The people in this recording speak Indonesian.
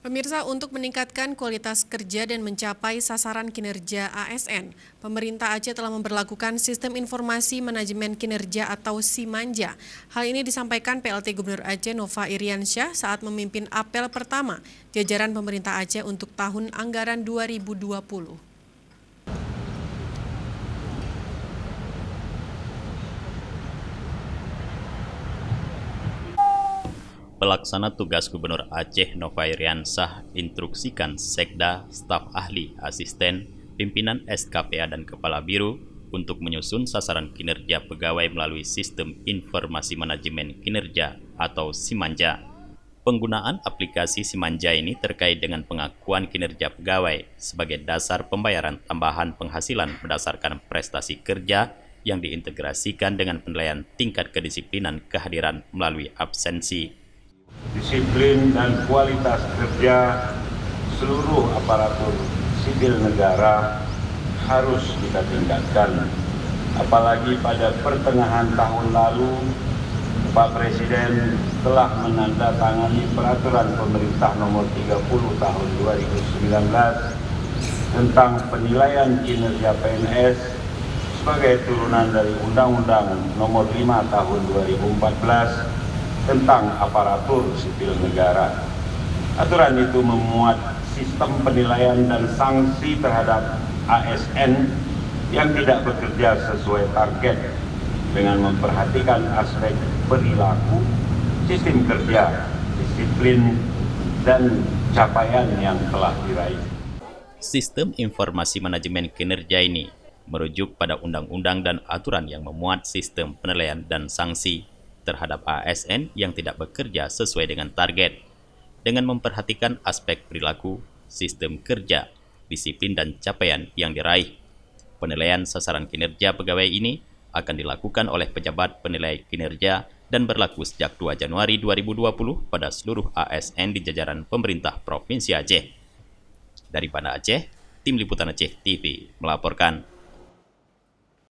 Pemirsa, untuk meningkatkan kualitas kerja dan mencapai sasaran kinerja ASN, pemerintah Aceh telah memberlakukan Sistem Informasi Manajemen Kinerja atau SIMANJA. Hal ini disampaikan PLT Gubernur Aceh Nova Iriansyah saat memimpin apel pertama jajaran pemerintah Aceh untuk tahun anggaran 2020. Pelaksana tugas Gubernur Aceh Nova Iriansyah instruksikan Sekda, staf ahli, asisten, pimpinan SKPA dan Kepala Biro untuk menyusun sasaran kinerja pegawai melalui Sistem Informasi Manajemen Kinerja atau SIMANJA. Penggunaan aplikasi SIMANJA ini terkait dengan pengakuan kinerja pegawai sebagai dasar pembayaran tambahan penghasilan berdasarkan prestasi kerja yang diintegrasikan dengan penilaian tingkat kedisiplinan kehadiran melalui absensi. Disiplin dan kualitas kerja seluruh aparatur sipil negara harus kita tingkatkan. Apalagi pada pertengahan tahun lalu, Pak Presiden telah menandatangani peraturan pemerintah nomor 30 tahun 2019 tentang penilaian kinerja PNS sebagai turunan dari Undang-Undang nomor 5 tahun 2014 tentang aparatur sipil negara. Aturan itu memuat sistem penilaian dan sanksi terhadap ASN yang tidak bekerja sesuai target dengan memperhatikan aspek perilaku, sistem kerja, disiplin, dan capaian yang telah diraih. Sistem Informasi Manajemen Kinerja ini merujuk pada undang-undang dan aturan yang memuat sistem penilaian dan sanksi terhadap ASN yang tidak bekerja sesuai dengan target, dengan memperhatikan aspek perilaku, sistem kerja, disiplin dan capaian yang diraih. Penilaian sasaran kinerja pegawai ini akan dilakukan oleh pejabat penilai kinerja dan berlaku sejak 2 Januari 2020 pada seluruh ASN di jajaran pemerintah Provinsi Aceh. Dari Banda Aceh, Tim Liputan Aceh TV melaporkan.